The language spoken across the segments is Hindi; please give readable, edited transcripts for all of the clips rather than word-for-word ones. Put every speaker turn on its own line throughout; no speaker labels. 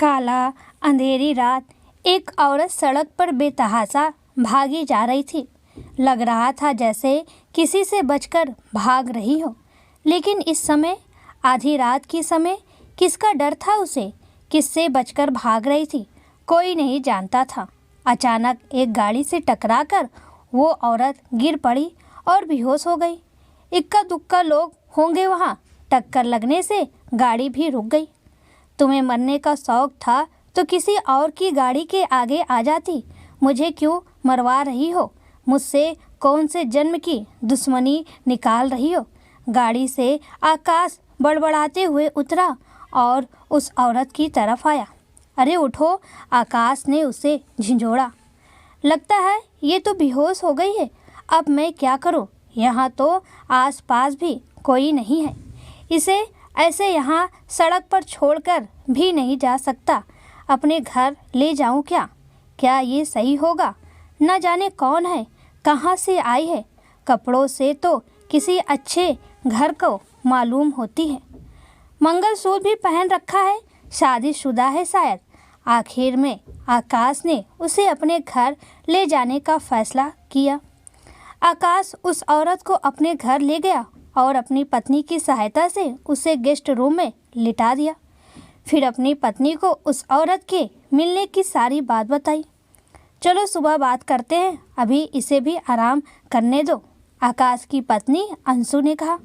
काला अंधेरी रात, एक औरत सड़क पर बेतहाशा भागी जा रही थी। लग रहा था जैसे किसी से बचकर भाग रही हो। लेकिन इस समय, आधी रात के समय, किसका डर था उसे? किससे बचकर भाग रही थी? कोई नहीं जानता था। अचानक एक गाड़ी से टकराकर वो औरत गिर पड़ी और बेहोश हो गई। इक्का दुक्का लोग होंगे वहाँ। टक्कर लगने से गाड़ी भी रुक गई। तुम्हें मरने का शौक था तो किसी और की गाड़ी के आगे आ जाती। मुझे क्यों मरवा रही हो? मुझसे कौन से जन्म की दुश्मनी निकाल रही हो? गाड़ी से आकाश बड़बड़ाते हुए उतरा और उस औरत की तरफ आया। अरे उठो, आकाश ने उसे झिंझोड़ा। लगता है ये तो बेहोश हो गई है। अब मैं क्या करूं? यहाँ तो आसपास भी कोई नहीं है। इसे ऐसे यहाँ सड़क पर छोड़कर भी नहीं जा सकता। अपने घर ले जाऊं क्या? क्या ये सही होगा? न जाने कौन है, कहाँ से आई है। कपड़ों से तो किसी अच्छे घर को मालूम होती है। मंगलसूत्र भी पहन रखा है, शादीशुदा है शायद। आखिर में आकाश ने उसे अपने घर ले जाने का फैसला किया। आकाश उस औरत को अपने घर ले गया और अपनी पत्नी की सहायता से उसे गेस्ट रूम में लिटा दिया। फिर अपनी पत्नी को उस औरत के मिलने की सारी बात बताई। चलो सुबह बात करते हैं, अभी इसे भी आराम करने दो, आकाश की पत्नी अंशु ने कहा।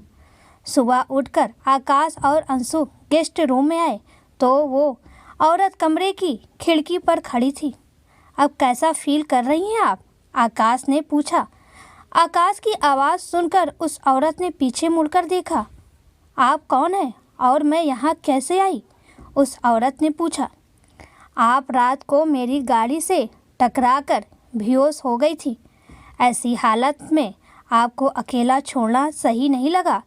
सुबह उठकर आकाश और अंशु गेस्ट रूम में आए तो वो औरत कमरे की खिड़की पर खड़ी थी। अब कैसा फील कर रही हैं आप? आकाश ने पूछा। आकाश की आवाज़ सुनकर उस औरत ने पीछे मुड़कर देखा। आप कौन हैं और मैं यहाँ कैसे आई? उस औरत ने पूछा। आप रात को मेरी गाड़ी से टकराकर बेहोश हो गई थी। ऐसी हालत में आपको अकेला छोड़ना सही नहीं लगा,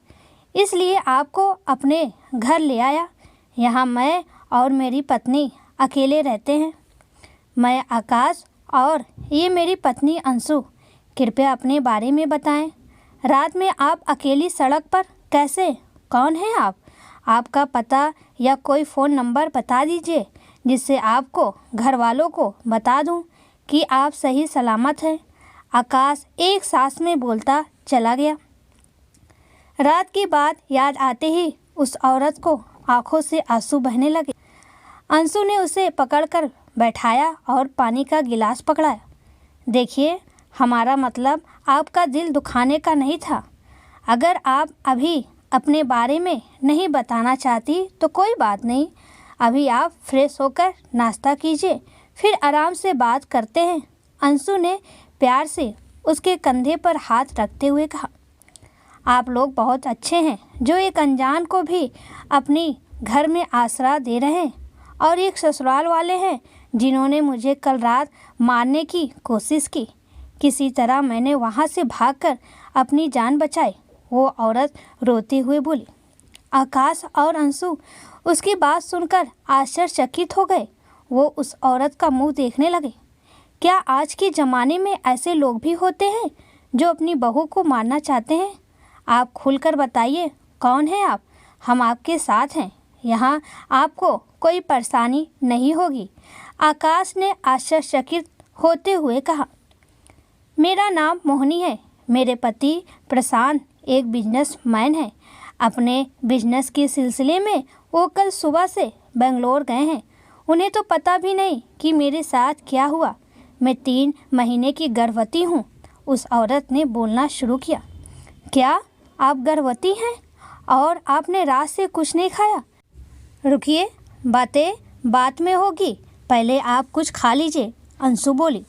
इसलिए आपको अपने घर ले आया। यहाँ मैं और मेरी पत्नी अकेले रहते हैं। मैं आकाश और ये मेरी पत्नी अंशु। कृपया अपने बारे में बताएं। रात में आप अकेली सड़क पर कैसे? कौन है आप? आपका पता या कोई फ़ोन नंबर बता दीजिए, जिससे आपको घर वालों को बता दूं कि आप सही सलामत हैं। आकाश एक सांस में बोलता चला गया। रात की बात याद आते ही उस औरत को आंखों से आंसू बहने लगे। अंशु ने उसे पकड़कर बैठाया और पानी का गिलास पकड़ाया। देखिए, हमारा मतलब आपका दिल दुखाने का नहीं था। अगर आप अभी अपने बारे में नहीं बताना चाहती तो कोई बात नहीं। अभी आप फ्रेश होकर नाश्ता कीजिए, फिर आराम से बात करते हैं। अंशु ने प्यार से उसके कंधे पर हाथ रखते हुए कहा। आप लोग बहुत अच्छे हैं जो एक अनजान को भी अपनी घर में आसरा दे रहे हैं, और एक ससुराल वाले हैं जिन्होंने मुझे कल रात मारने की कोशिश की। किसी तरह मैंने वहाँ से भागकर अपनी जान बचाई, वो औरत रोती हुई बोली। आकाश और अंशु उसकी बात सुनकर आश्चर्यचकित हो गए। वो उस औरत का मुंह देखने लगे। क्या आज के ज़माने में ऐसे लोग भी होते हैं जो अपनी बहू को मारना चाहते हैं? आप खुलकर बताइए, कौन है आप? हम आपके साथ हैं। यहाँ आपको कोई परेशानी नहीं होगी। आकाश ने आश्चर्यचकित होते हुए कहा। मेरा नाम मोहिनी है। मेरे पति प्रशांत एक बिजनेसमैन हैं। अपने बिजनेस के सिलसिले में वो कल सुबह से बेंगलोर गए हैं। उन्हें तो पता भी नहीं कि मेरे साथ क्या हुआ। मैं 3 महीने की गर्भवती हूँ। उस औरत ने बोलना शुरू किया। क्या आप गर्भवती हैं और आपने रात से कुछ नहीं खाया? रुकिए, बातें बात में होगी, पहले आप कुछ खा लीजिए, अंशु बोली।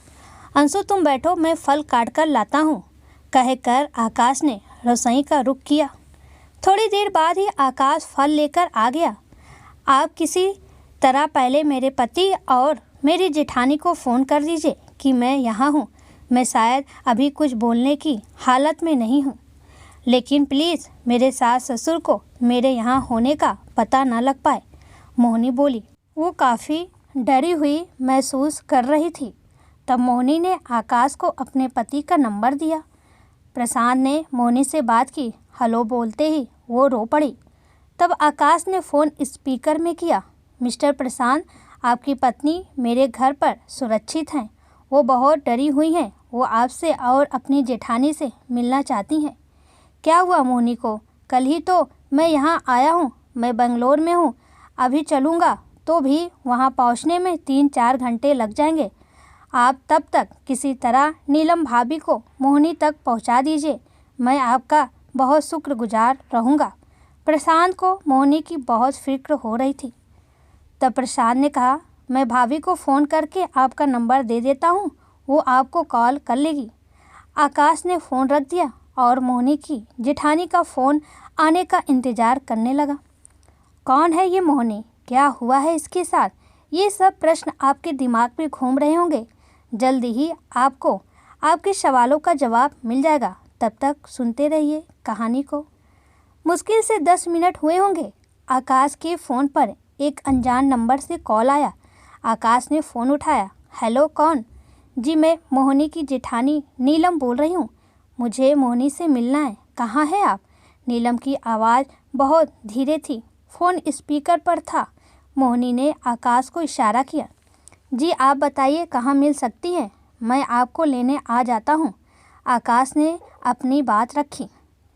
अंशु तुम बैठो, मैं फल काट कर लाता हूँ, कहकर आकाश ने रसोई का रुख किया। थोड़ी देर बाद ही आकाश फल लेकर आ गया। आप किसी तरह पहले मेरे पति और मेरी जेठानी को फ़ोन कर दीजिए कि मैं यहाँ हूँ। मैं शायद अभी कुछ बोलने की हालत में नहीं हूँ, लेकिन प्लीज़ मेरे सास ससुर को मेरे यहाँ होने का पता ना लग पाए, मोहिनी बोली। वो काफ़ी डरी हुई महसूस कर रही थी। तब मोहिनी ने आकाश को अपने पति का नंबर दिया। प्रशांत ने मोहिनी से बात की। हेलो बोलते ही वो रो पड़ी। तब आकाश ने फ़ोन स्पीकर में किया। मिस्टर प्रशांत, आपकी पत्नी मेरे घर पर सुरक्षित हैं। वो बहुत डरी हुई हैं। वो आपसे और अपनी जेठानी से मिलना चाहती हैं। क्या हुआ मोहिनी को? कल ही तो मैं यहाँ आया हूँ। मैं बंगलोर में हूँ। अभी चलूँगा तो भी वहाँ पहुँचने में 3-4 घंटे लग जाएंगे। आप तब तक किसी तरह नीलम भाभी को मोहिनी तक पहुँचा दीजिए। मैं आपका बहुत शुक्रगुजार रहूँगा। प्रशांत को मोहिनी की बहुत फिक्र हो रही थी। तब प्रशांत ने कहा, मैं भाभी को फ़ोन करके आपका नंबर दे देता हूँ, वो आपको कॉल कर लेगी। आकाश ने फ़ोन रख दिया और मोहिनी की जेठानी का फ़ोन आने का इंतज़ार करने लगा। कौन है ये मोहिनी? क्या हुआ है इसके साथ? ये सब प्रश्न आपके दिमाग में घूम रहे होंगे। जल्दी ही आपको आपके सवालों का जवाब मिल जाएगा। तब तक सुनते रहिए कहानी को। मुश्किल से 10 मिनट हुए होंगे। आकाश के फ़ोन पर एक अनजान नंबर से कॉल आया। आकाश ने फ़ोन उठाया। हेलो, कौन? जी, मैं मोहिनी की जेठानी नीलम बोल रही हूँ। मुझे मोहिनी से मिलना है। कहाँ है आप? नीलम की आवाज़ बहुत धीरे थी। फ़ोन स्पीकर पर था। मोहिनी ने आकाश को इशारा किया। जी, आप बताइए कहाँ मिल सकती हैं? मैं आपको लेने आ जाता हूँ। आकाश ने अपनी बात रखी।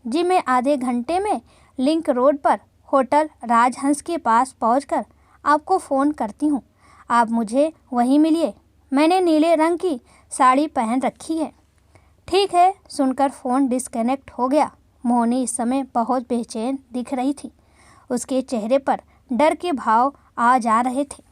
जी, मैं आधे घंटे में लिंक रोड पर होटल राजहंस के पास पहुंचकर आपको फ़ोन करती हूँ। आप मुझे वहीं मिलिए। मैंने नीले रंग की साड़ी पहन रखी है। ठीक है। सुनकर फ़ोन डिस्कनेक्ट हो गया। मोहिनी इस समय बहुत बेचैन दिख रही थी। उसके चेहरे पर डर के भाव आ जा रहे थे।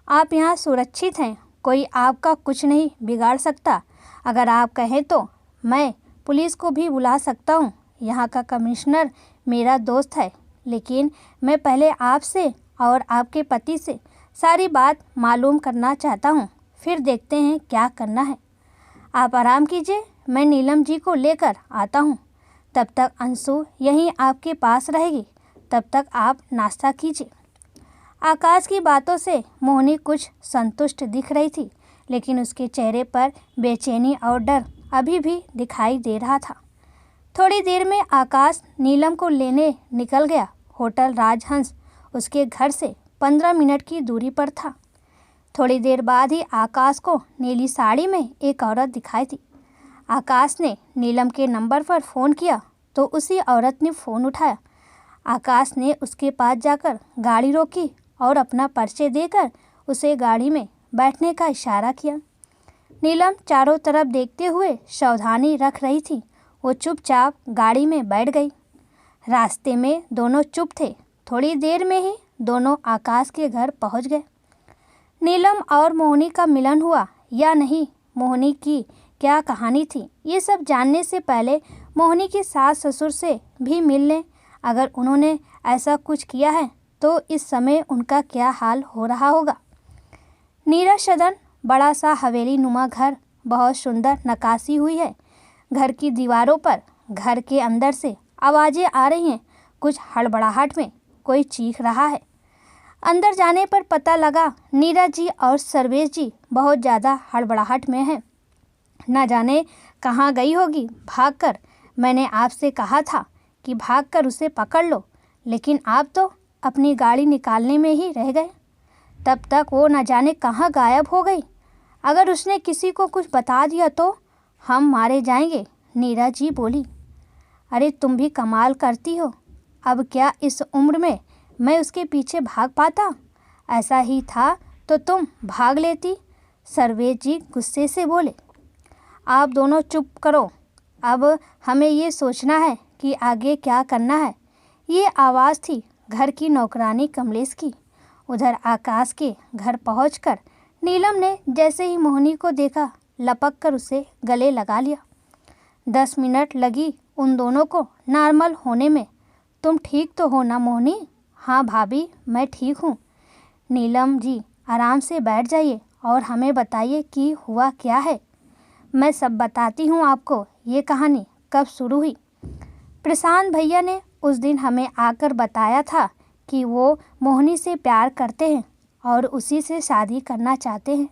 आप यहाँ सुरक्षित हैं। कोई आपका कुछ नहीं बिगाड़ सकता। अगर आप कहें तो मैं पुलिस को भी बुला सकता हूँ। यहाँ का कमिश्नर मेरा दोस्त है। लेकिन मैं पहले आपसे और आपके पति से सारी बात मालूम करना चाहता हूँ, फिर देखते हैं क्या करना है। आप आराम कीजिए, मैं नीलम जी को लेकर आता हूँ। तब तक अंशु यहीं आपके पास रहेगी। तब तक आप नाश्ता कीजिए। आकाश की बातों से मोहिनी कुछ संतुष्ट दिख रही थी, लेकिन उसके चेहरे पर बेचैनी और डर अभी भी दिखाई दे रहा था। थोड़ी देर में आकाश नीलम को लेने निकल गया। होटल राजहंस उसके घर से 15 मिनट की दूरी पर था। थोड़ी देर बाद ही आकाश को नीली साड़ी में एक औरत दिखाई दी। आकाश ने नीलम के नंबर पर फ़ोन किया तो उसी औरत ने फ़ोन उठाया। आकाश ने उसके पास जाकर गाड़ी रोकी और अपना परिचय देकर उसे गाड़ी में बैठने का इशारा किया। नीलम चारों तरफ देखते हुए सावधानी रख रही थी। वो चुपचाप गाड़ी में बैठ गई। रास्ते में दोनों चुप थे। थोड़ी देर में ही दोनों आकाश के घर पहुंच गए। नीलम और मोहिनी का मिलन हुआ या नहीं, मोहिनी की क्या कहानी थी, ये सब जानने से पहले मोहिनी के सास ससुर से भी मिल लें। अगर उन्होंने ऐसा कुछ किया है तो इस समय उनका क्या हाल हो रहा होगा। नीरा सदन बड़ा सा हवेली नुमा घर, बहुत सुंदर नक्काशी हुई है। घर की दीवारों पर घर के अंदर से आवाज़ें आ रही हैं। कुछ हड़बड़ाहट में कोई चीख रहा है। अंदर जाने पर पता लगा नीरा जी और सर्वेश जी बहुत ज़्यादा हड़बड़ाहट में हैं। न जाने कहाँ गई होगी भागकर। मैंने आपसे कहा था कि भागकर उसे पकड़ लो, लेकिन आप तो अपनी गाड़ी निकालने में ही रह गए। तब तक वो न जाने कहाँ गायब हो गई। अगर उसने किसी को कुछ बता दिया तो हम मारे जाएंगे, नीरा जी बोली। अरे तुम भी कमाल करती हो। अब क्या इस उम्र में मैं उसके पीछे भाग पाता? ऐसा ही था तो तुम भाग लेती, सर्वेश जी गुस्से से बोले। आप दोनों चुप करो। अब हमें ये सोचना है कि आगे क्या करना है। ये आवाज़ थी घर की नौकरानी कमलेश की। उधर आकाश के घर पहुंचकर नीलम ने जैसे ही मोहिनी को देखा, लपक कर उसे गले लगा लिया। 10 मिनट लगी उन दोनों को नॉर्मल होने में। तुम ठीक तो हो ना मोहिनी? हाँ भाभी, मैं ठीक हूँ। नीलम जी आराम से बैठ जाइए और हमें बताइए कि हुआ क्या है। मैं सब बताती हूँ आपको। ये कहानी कब शुरू हुई? प्रशांत भैया ने उस दिन हमें आकर बताया था कि वो मोहिनी से प्यार करते हैं और उसी से शादी करना चाहते हैं।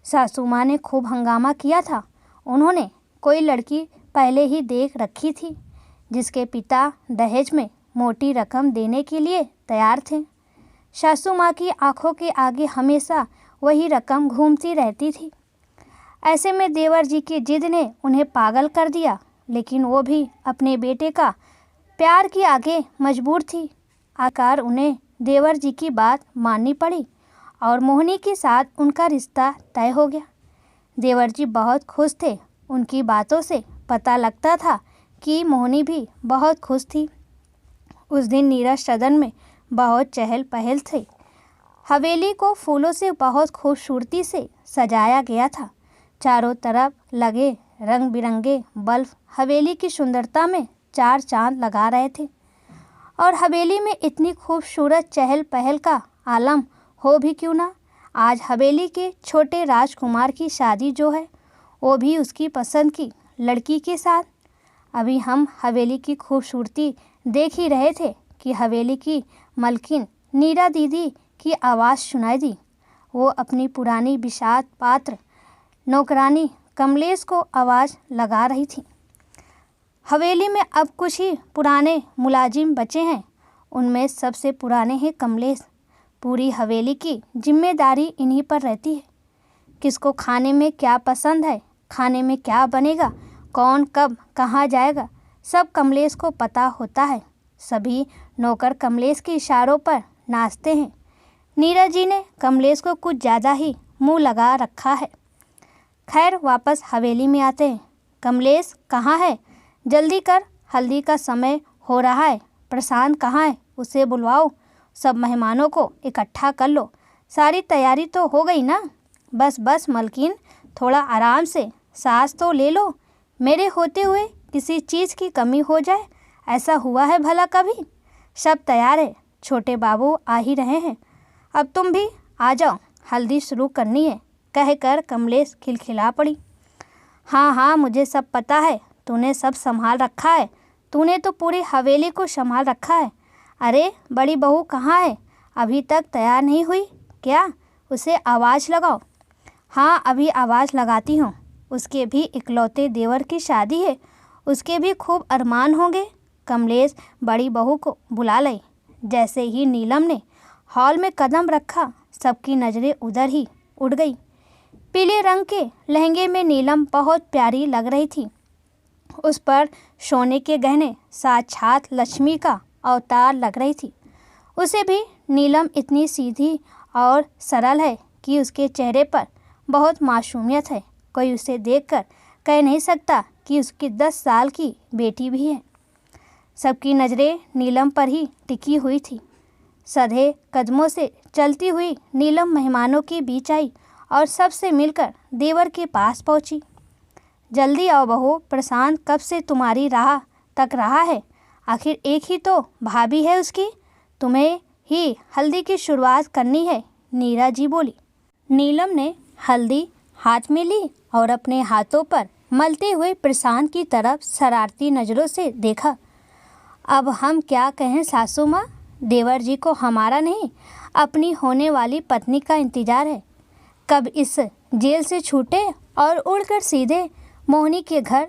सासू माँ ने खूब हंगामा किया था। उन्होंने कोई लड़की पहले ही देख रखी थी जिसके पिता दहेज में मोटी रकम देने के लिए तैयार थे। सासू माँ की आंखों के आगे हमेशा वही रकम घूमती रहती थी। ऐसे में देवर जी की जिद ने उन्हें पागल कर दिया, लेकिन वो भी अपने बेटे का प्यार के आगे मजबूर थी। आखिर उन्हें देवर जी की बात माननी पड़ी और मोहिनी के साथ उनका रिश्ता तय हो गया। देवर जी बहुत खुश थे। उनकी बातों से पता लगता था कि मोहिनी भी बहुत खुश थी। उस दिन नीरज सदन में बहुत चहल पहल थी। हवेली को फूलों से बहुत खूबसूरती से सजाया गया था। चारों तरफ लगे रंग बिरंगे बल्ब हवेली की सुंदरता में चार चांद लगा रहे थे। और हवेली में इतनी खूबसूरत चहल पहल का आलम हो भी क्यों ना, आज हवेली के छोटे राजकुमार की शादी जो है वो भी उसकी पसंद की लड़की के साथ। अभी हम हवेली की खूबसूरती देख ही रहे थे कि हवेली की मलकिन नीरा दीदी की आवाज़ सुनाई दी। वो अपनी पुरानी विषाद पात्र नौकरानी कमलेश को आवाज़ लगा रही थी। हवेली में अब कुछ ही पुराने मुलाजिम बचे हैं। उनमें सबसे पुराने हैं कमलेश। पूरी हवेली की जिम्मेदारी इन्हीं पर रहती है। किसको खाने में क्या पसंद है, खाने में क्या बनेगा, कौन कब कहाँ जाएगा, सब कमलेश को पता होता है। सभी नौकर कमलेश के इशारों पर नाचते हैं। नीरज जी ने कमलेश को कुछ ज़्यादा ही मुंह लगा रखा है। खैर, वापस हवेली में आते हैं। कमलेश कहाँ है? जल्दी कर, हल्दी का समय हो रहा है। प्रशांत कहाँ है? उसे बुलवाओ। सब मेहमानों को इकट्ठा कर लो। सारी तैयारी तो हो गई ना? बस बस मलकिन, थोड़ा आराम से सांस तो ले लो। मेरे होते हुए किसी चीज़ की कमी हो जाए, ऐसा हुआ है भला कभी? सब तैयार है, छोटे बाबू आ ही रहे हैं। अब तुम भी आ जाओ, हल्दी शुरू करनी है, कहकर कमलेश खिलखिला पड़ी। हाँ हाँ, मुझे सब पता है। तूने सब संभाल रखा है। तूने तो पूरी हवेली को संभाल रखा है। अरे बड़ी बहू कहाँ है? अभी तक तैयार नहीं हुई क्या? उसे आवाज़ लगाओ। हाँ, अभी आवाज़ लगाती हूँ। उसके भी इकलौते देवर की शादी है, उसके भी खूब अरमान होंगे। कमलेश बड़ी बहू को बुला लाई। जैसे ही नीलम ने हॉल में कदम रखा, सबकी नज़रें उधर ही उड़ गई। पीले रंग के लहंगे में नीलम बहुत प्यारी लग रही थी। उस पर सोने के गहने साक्षात लक्ष्मी का अवतार लग रही थी। उसे भी नीलम इतनी सीधी और सरल है कि उसके चेहरे पर बहुत मासूमियत है। कोई उसे देखकर कह नहीं सकता कि उसकी 10 साल की बेटी भी है। सबकी नज़रें नीलम पर ही टिकी हुई थी। सधे कदमों से चलती हुई नीलम मेहमानों के बीच आई और सबसे मिलकर देवर के पास पहुंची। जल्दी आओ बहू, प्रशांत कब से तुम्हारी राह तक रहा है। आखिर एक ही तो भाभी है उसकी। तुम्हें ही हल्दी की शुरुआत करनी है, नीरा जी बोली। नीलम ने हल्दी हाथ में ली और अपने हाथों पर मलते हुए प्रशांत की तरफ शरारती नज़रों से देखा। अब हम क्या कहें सासू माँ, देवर जी को हमारा नहीं, अपनी होने वाली पत्नी का इंतज़ार है। कब इस जेल से छूटे और उड़कर सीधे मोहिनी के घर।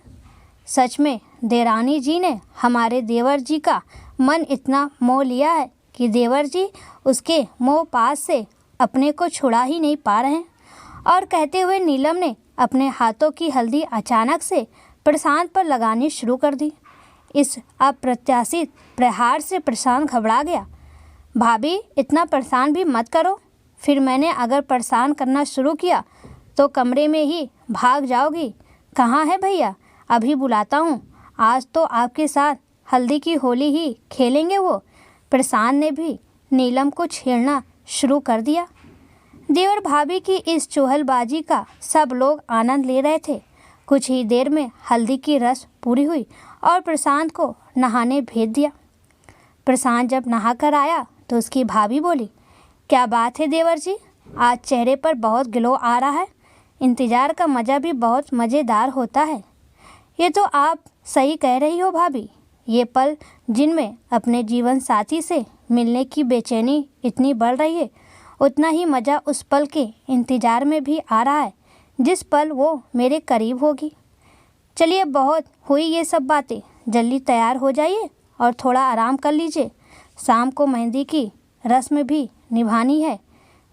सच में देरानी जी ने हमारे देवर जी का मन इतना मोह लिया है कि देवर जी उसके मोह पास से अपने को छुड़ा ही नहीं पा रहे हैं। और कहते हुए नीलम ने अपने हाथों की हल्दी अचानक से प्रशांत पर लगानी शुरू कर दी। इस अप्रत्याशित प्रहार से प्रशांत घबरा गया। भाभी, इतना परेशान भी मत करो। फिर मैंने अगर परेशान करना शुरू किया तो कमरे में ही भाग जाओगी। कहाँ है भैया? अभी बुलाता हूँ। आज तो आपके साथ हल्दी की होली ही खेलेंगे वो। प्रशांत ने भी नीलम को छेड़ना शुरू कर दिया। देवर भाभी की इस चुहलबाजी का सब लोग आनंद ले रहे थे। कुछ ही देर में हल्दी की रस्म पूरी हुई और प्रशांत को नहाने भेज दिया। प्रशांत जब नहा कर आया तो उसकी भाभी बोली, क्या बात है देवर जी, आज चेहरे पर बहुत ग्लो आ रहा है। इंतज़ार का मज़ा भी बहुत मज़ेदार होता है। ये तो आप सही कह रही हो भाभी। ये पल जिनमें अपने जीवन साथी से मिलने की बेचैनी इतनी बढ़ रही है, उतना ही मज़ा उस पल के इंतज़ार में भी आ रहा है जिस पल वो मेरे करीब होगी। चलिए, बहुत हुई ये सब बातें, जल्दी तैयार हो जाइए और थोड़ा आराम कर लीजिए। शाम को मेहंदी की रस्म भी निभानी है।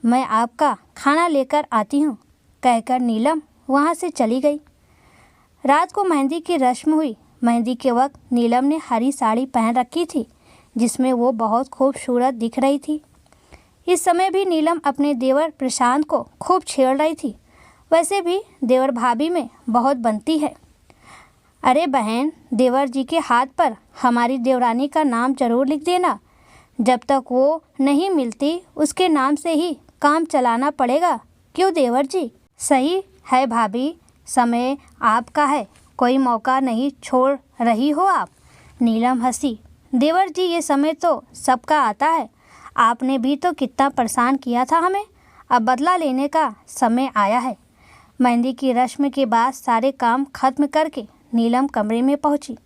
मैं आपका खाना लेकर आती हूँ, कहकर नीलम वहाँ से चली गई। रात को मेहंदी की रस्म हुई। मेहंदी के वक्त नीलम ने हरी साड़ी पहन रखी थी, जिसमें वो बहुत खूबसूरत दिख रही थी। इस समय भी नीलम अपने देवर प्रशांत को खूब छेड़ रही थी। वैसे भी देवर भाभी में बहुत बनती है। अरे बहन, देवर जी के हाथ पर हमारी देवरानी का नाम जरूर लिख देना। जब तक वो नहीं मिलती उसके नाम से ही काम चलाना पड़ेगा। क्यों देवर जी? सही है भाभी, समय आपका है, कोई मौका नहीं छोड़ रही हो आप। नीलम हंसी। देवर जी, ये समय तो सबका आता है। आपने भी तो कितना परेशान किया था हमें। अब बदला लेने का समय आया है। मेहंदी की रस्म के बाद सारे काम खत्म करके नीलम कमरे में पहुंची।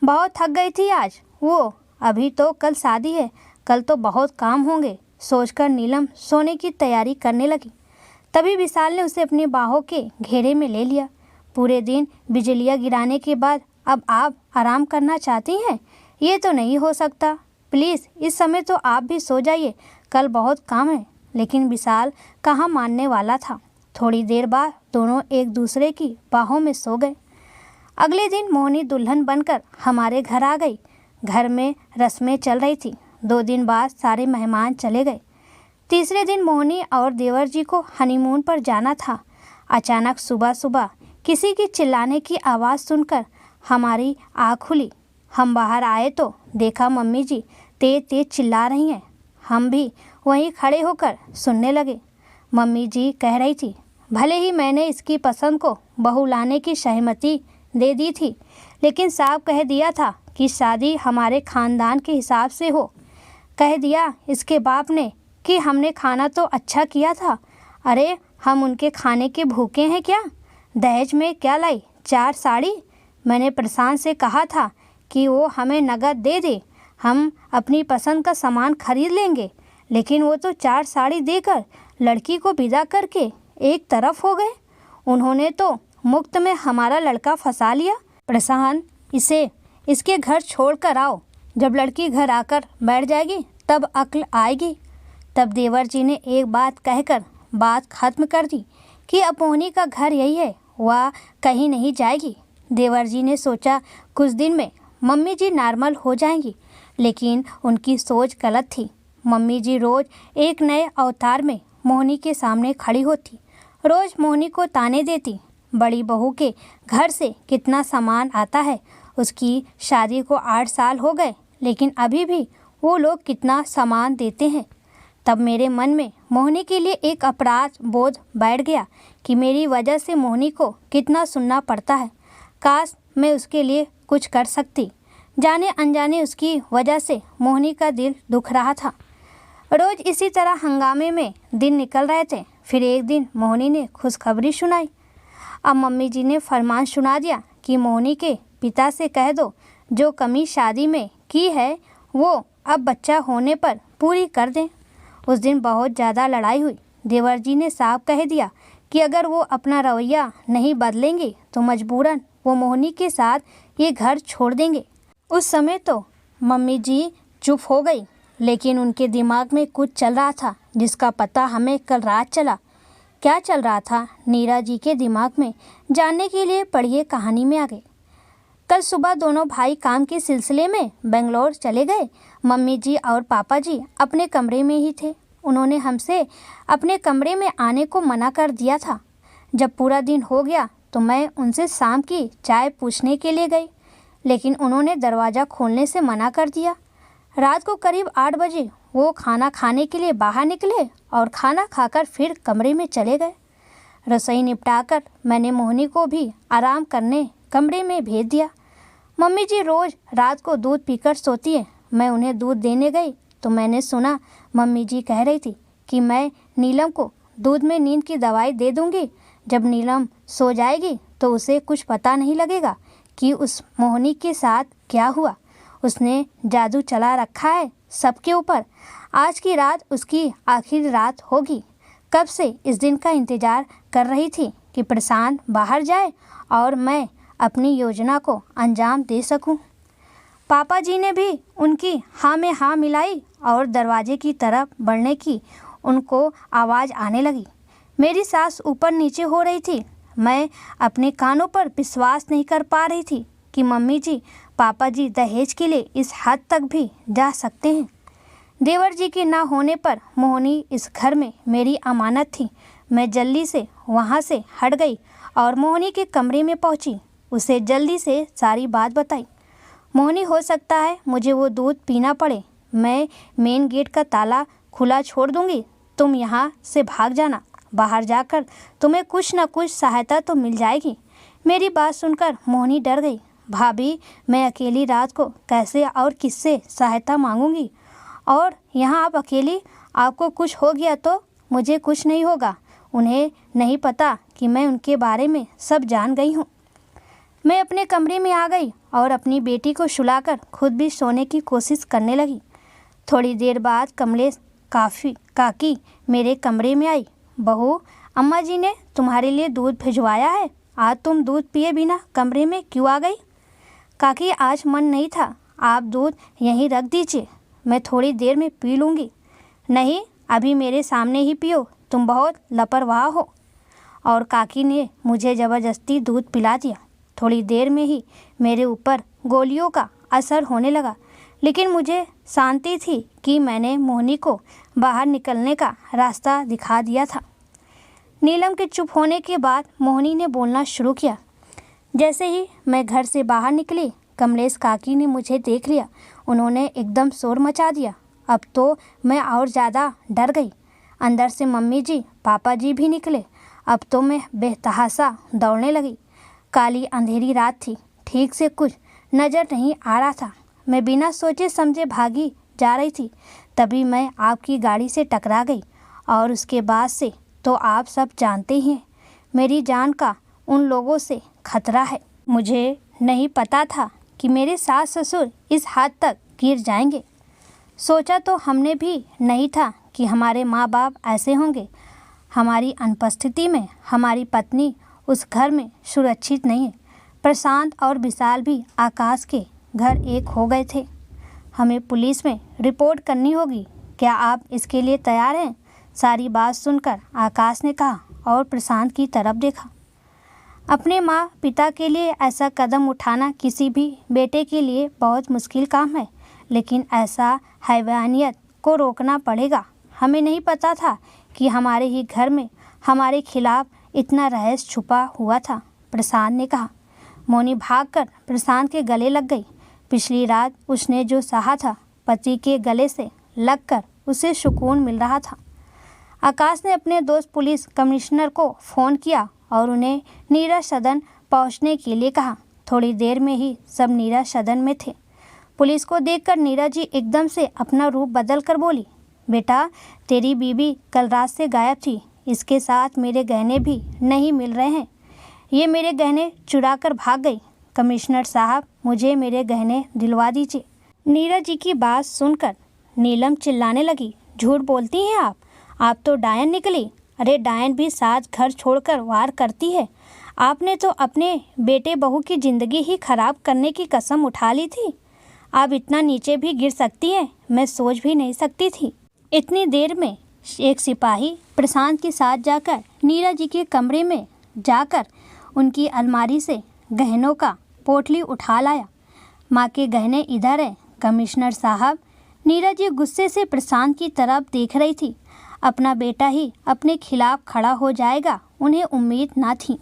बहुत थक गई थी आज वो। अभी तो कल शादी है, कल तो बहुत काम होंगे, सोचकर नीलम सोने की तैयारी करने लगी। तभी विशाल ने उसे अपनी बाहों के घेरे में ले लिया। पूरे दिन बिजलियां गिराने के बाद अब आप आराम करना चाहती हैं? ये तो नहीं हो सकता। प्लीज़ इस समय तो आप भी सो जाइए, कल बहुत काम है। लेकिन विशाल कहाँ मानने वाला था। थोड़ी देर बाद दोनों एक दूसरे की बाहों में सो गए। अगले दिन मोहिनी दुल्हन बनकर हमारे घर आ गई। घर में रस्में चल रही थी। 2 दिन बाद सारे मेहमान चले गए। तीसरे दिन मोहिनी और देवर जी को हनीमून पर जाना था। अचानक सुबह सुबह किसी की चिल्लाने की आवाज़ सुनकर हमारी आँख खुली। हम बाहर आए तो देखा मम्मी जी तेज तेज चिल्ला रही हैं। हम भी वहीं खड़े होकर सुनने लगे। मम्मी जी कह रही थी, भले ही मैंने इसकी पसंद को बहू लाने की सहमति दे दी थी, लेकिन साफ कह दिया था कि शादी हमारे खानदान के हिसाब से हो। कह दिया इसके बाप ने कि हमने खाना तो अच्छा किया था। अरे हम उनके खाने के भूखे हैं क्या? दहेज में क्या लाई? 4 साड़ी। मैंने प्रशांत से कहा था कि वो हमें नगद दे दे, हम अपनी पसंद का सामान खरीद लेंगे, लेकिन वो तो 4 साड़ी देकर लड़की को विदा करके एक तरफ हो गए। उन्होंने तो मुफ्त में हमारा लड़का फंसा लिया। प्रशांत, इसे इसके घर छोड़ कर आओ। जब लड़की घर आकर बैठ जाएगी तब अक्ल आएगी। तब देवर जी ने एक बात कहकर बात खत्म कर दी कि अब मोहिनी का घर यही है, वह कहीं नहीं जाएगी। देवर जी ने सोचा कुछ दिन में मम्मी जी नॉर्मल हो जाएंगी, लेकिन उनकी सोच गलत थी। मम्मी जी रोज़ एक नए अवतार में मोहिनी के सामने खड़ी होती, रोज़ मोहिनी को ताने देती। बड़ी बहू के घर से कितना सामान आता है। उसकी शादी को 8 साल हो गए, लेकिन अभी भी वो लोग कितना सामान देते हैं। तब मेरे मन में मोहिनी के लिए एक अपराध बोध बैठ गया कि मेरी वजह से मोहिनी को कितना सुनना पड़ता है। काश मैं उसके लिए कुछ कर सकती। जाने अनजाने उसकी वजह से मोहिनी का दिल दुख रहा था। रोज़ इसी तरह हंगामे में दिन निकल रहे थे। फिर एक दिन मोहिनी ने खुशखबरी सुनाई। अब मम्मी जी ने फरमान सुना दिया कि मोहिनी के पिता से कह दो, जो कमी शादी में की है वो अब बच्चा होने पर पूरी कर दें। उस दिन बहुत ज़्यादा लड़ाई हुई। देवर जी ने साफ कह दिया कि अगर वो अपना रवैया नहीं बदलेंगे तो मजबूरन वो मोहिनी के साथ ये घर छोड़ देंगे। उस समय तो मम्मी जी चुप हो गई, लेकिन उनके दिमाग में कुछ चल रहा था जिसका पता हमें कल रात चला। क्या चल रहा था नीरा जी के दिमाग में, जानने के लिए पढ़िए कहानी में आगे। कल सुबह दोनों भाई काम के सिलसिले में बेंगलोर चले गए। मम्मी जी और पापा जी अपने कमरे में ही थे। उन्होंने हमसे अपने कमरे में आने को मना कर दिया था। जब पूरा दिन हो गया तो मैं उनसे शाम की चाय पूछने के लिए गई, लेकिन उन्होंने दरवाज़ा खोलने से मना कर दिया। रात को करीब 8 बजे वो खाना खाने के लिए बाहर निकले और खाना खाकर फिर कमरे में चले गए। रसोई निपटाकर मैंने मोहिनी को भी आराम करने कमरे में भेज दिया। मम्मी जी रोज़ रात को दूध पीकर सोती है। मैं उन्हें दूध देने गई तो मैंने सुना मम्मी जी कह रही थी कि मैं नीलम को दूध में नींद की दवाई दे दूंगी। जब नीलम सो जाएगी तो उसे कुछ पता नहीं लगेगा कि उस मोहिनी के साथ क्या हुआ। उसने जादू चला रखा है सबके ऊपर। आज की रात उसकी आखिरी रात होगी। कब से इस दिन का इंतज़ार कर रही थी कि प्रशांत बाहर जाए और मैं अपनी योजना को अंजाम दे सकूं। पापा जी ने भी उनकी हाँ में हाँ मिलाई और दरवाजे की तरफ बढ़ने की उनको आवाज़ आने लगी। मेरी सांस ऊपर नीचे हो रही थी। मैं अपने कानों पर विश्वास नहीं कर पा रही थी कि मम्मी जी पापा जी दहेज के लिए इस हद तक भी जा सकते हैं। देवर जी के ना होने पर मोहिनी इस घर में मेरी अमानत थी। मैं जल्दी से वहाँ से हट गई और मोहिनी के कमरे में पहुँची। उसे जल्दी से सारी बात बताई। मोहिनी, हो सकता है मुझे वो दूध पीना पड़े। मैं मेन गेट का ताला खुला छोड़ दूँगी। तुम यहाँ से भाग जाना। बाहर जाकर तुम्हें कुछ न कुछ सहायता तो मिल जाएगी। मेरी बात सुनकर मोहिनी डर गई। भाभी, मैं अकेली रात को कैसे और किससे सहायता मांगूंगी? और यहाँ आप अकेली, आपको कुछ हो गया तो? मुझे कुछ नहीं होगा। उन्हें नहीं पता कि मैं उनके बारे में सब जान गई हूँ। मैं अपने कमरे में आ गई और अपनी बेटी को सुलाकर खुद भी सोने की कोशिश करने लगी। थोड़ी देर बाद कमलेश काकी मेरे कमरे में आई। बहू, अम्मा जी ने तुम्हारे लिए दूध भिजवाया है। आज तुम दूध पिए बिना कमरे में क्यों आ गई? काकी, आज मन नहीं था। आप दूध यहीं रख दीजिए, मैं थोड़ी देर में पी लूँगी। नहीं, अभी मेरे सामने ही पियो, तुम बहुत लापरवाह हो। और काकी ने मुझे ज़बरदस्ती दूध पिला दिया। थोड़ी देर में ही मेरे ऊपर गोलियों का असर होने लगा, लेकिन मुझे शांति थी कि मैंने मोहिनी को बाहर निकलने का रास्ता दिखा दिया था। नीलम के चुप होने के बाद मोहिनी ने बोलना शुरू किया। जैसे ही मैं घर से बाहर निकली, कमलेश काकी ने मुझे देख लिया। उन्होंने एकदम शोर मचा दिया। अब तो मैं और ज़्यादा डर गई। अंदर से मम्मी जी पापा जी भी निकले। अब तो मैं बेतहाशा दौड़ने लगी। काली अंधेरी रात थी, ठीक से कुछ नज़र नहीं आ रहा था। मैं बिना सोचे समझे भागी जा रही थी। तभी मैं आपकी गाड़ी से टकरा गई और उसके बाद से तो आप सब जानते ही हैं, मेरी जान का उन लोगों से खतरा है। मुझे नहीं पता था कि मेरे सास ससुर इस हद तक गिर जाएंगे। सोचा तो हमने भी नहीं था कि हमारे माँ बाप ऐसे होंगे। हमारी अनुपस्थिति में हमारी पत्नी उस घर में सुरक्षित नहीं है। प्रशांत और विशाल भी आकाश के घर एक हो गए थे। हमें पुलिस में रिपोर्ट करनी होगी। क्या आप इसके लिए तैयार हैं? सारी बात सुनकर आकाश ने कहा और प्रशांत की तरफ देखा। अपने माँ पिता के लिए ऐसा कदम उठाना किसी भी बेटे के लिए बहुत मुश्किल काम है, लेकिन ऐसा हैवानियत को रोकना पड़ेगा। हमें नहीं पता था कि हमारे ही घर में हमारे खिलाफ इतना रहस्य छुपा हुआ था, प्रशांत ने कहा। मोनी भागकर प्रशांत के गले लग गई। पिछली रात उसने जो सहा था, पति के गले से लगकर उसे सुकून मिल रहा था। आकाश ने अपने दोस्त पुलिस कमिश्नर को फ़ोन किया और उन्हें नीरज सदन पहुंचने के लिए कहा। थोड़ी देर में ही सब नीरज सदन में थे। पुलिस को देखकर नीरज जी एकदम से अपना रूप बदल कर बोली, बेटा, तेरी बीवी कल रात से गायब थी। इसके साथ मेरे गहने भी नहीं मिल रहे हैं। ये मेरे गहने चुरा कर भाग गई। कमिश्नर साहब, मुझे मेरे गहने दिलवा दीजिए। नीरज जी की बात सुनकर नीलम चिल्लाने लगी, झूठ बोलती हैं आप तो डायन निकली। अरे डायन भी साथ घर छोड़कर वार करती है। आपने तो अपने बेटे बहू की ज़िंदगी ही खराब करने की कसम उठा ली थी। आप इतना नीचे भी गिर सकती हैं, मैं सोच भी नहीं सकती थी। इतनी देर में एक सिपाही प्रशांत के साथ जाकर नीरज जी के कमरे में जाकर उनकी अलमारी से गहनों का पोटली उठा लाया। माँ के गहने इधर हैं कमिश्नर साहब। नीरज जी गुस्से से प्रशांत की तरफ देख रही थी। अपना बेटा ही अपने खिलाफ खड़ा हो जाएगा, उन्हें उम्मीद ना थी।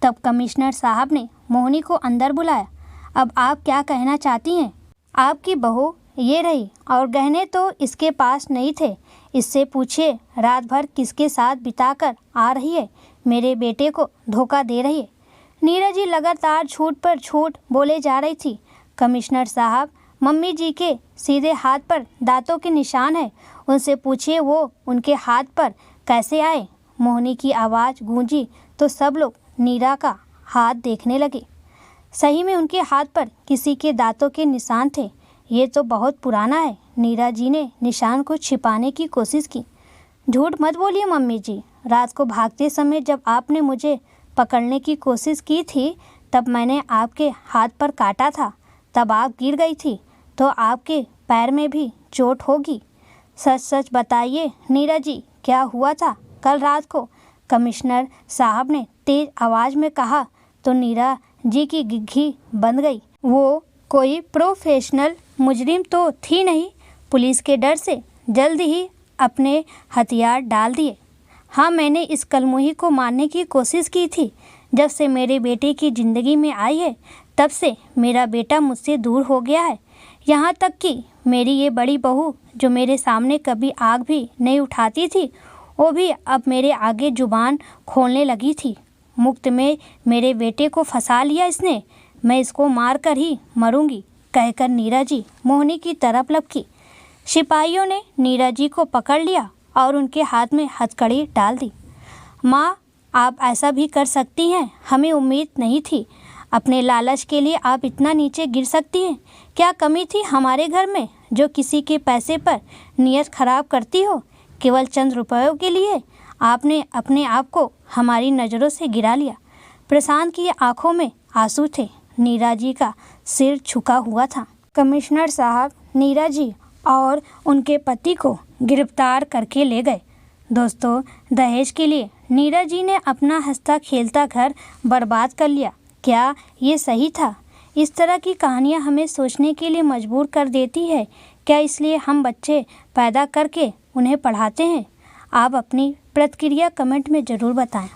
तब कमिश्नर साहब ने मोहिनी को अंदर बुलाया। अब आप क्या कहना चाहती हैं? आपकी बहू ये रही और गहने तो इसके पास नहीं थे। इससे पूछिए रात भर किसके साथ बिताकर आ रही है, मेरे बेटे को धोखा दे रही है। नीरज जी लगातार झूठ पर झूठ बोले जा रही थी। कमिश्नर साहब, मम्मी जी के सीधे हाथ पर दांतों के निशान है, उनसे पूछिए वो उनके हाथ पर कैसे आए। मोहिनी की आवाज़ गूंजी तो सब लोग नीरा का हाथ देखने लगे। सही में उनके हाथ पर किसी के दांतों के निशान थे। ये तो बहुत पुराना है। नीरा जी ने निशान को छिपाने की कोशिश की। झूठ मत बोलिए मम्मी जी, रात को भागते समय जब आपने मुझे पकड़ने की कोशिश की थी तब मैंने आपके हाथ पर काटा था। तब आप गिर गई थी तो आपके पैर में भी चोट होगी। सच सच बताइए नीरज जी, क्या हुआ था कल रात को? कमिश्नर साहब ने तेज आवाज़ में कहा तो नीरज जी की घिघी बंद गई। वो कोई प्रोफेशनल मुजरिम तो थी नहीं। पुलिस के डर से जल्द ही अपने हथियार डाल दिए। हाँ, मैंने इस कलमुही को मारने की कोशिश की थी। जब से मेरे बेटे की ज़िंदगी में आई है तब से मेरा बेटा मुझसे दूर हो गया है। यहाँ तक कि मेरी ये बड़ी बहू जो मेरे सामने कभी आग भी नहीं उठाती थी, वो भी अब मेरे आगे जुबान खोलने लगी थी। मुफ्त में मेरे बेटे को फंसा लिया इसने, मैं इसको मार कर ही मरूंगी, कहकर नीरज जी मोहिनी की तरफ लपकी। सिपाहियों ने नीरज जी को पकड़ लिया और उनके हाथ में हथकड़ी डाल दी। माँ, आप ऐसा भी कर सकती हैं, हमें उम्मीद नहीं थी। अपने लालच के लिए आप इतना नीचे गिर सकती हैं। क्या कमी थी हमारे घर में जो किसी के पैसे पर नीयत खराब करती हो? केवल चंद रुपयों के लिए आपने अपने आप को हमारी नज़रों से गिरा लिया। प्रशांत की आंखों में आंसू थे। नीरज जी का सिर झुका हुआ था। कमिश्नर साहब नीरज जी और उनके पति को गिरफ्तार करके ले गए। दोस्तों, दहेज के लिए नीरज जी ने अपना हंसता खेलता घर बर्बाद कर लिया। क्या ये सही था? इस तरह की कहानियाँ हमें सोचने के लिए मजबूर कर देती है। क्या इसलिए हम बच्चे पैदा करके उन्हें पढ़ाते हैं? आप अपनी प्रतिक्रिया कमेंट में ज़रूर बताएं।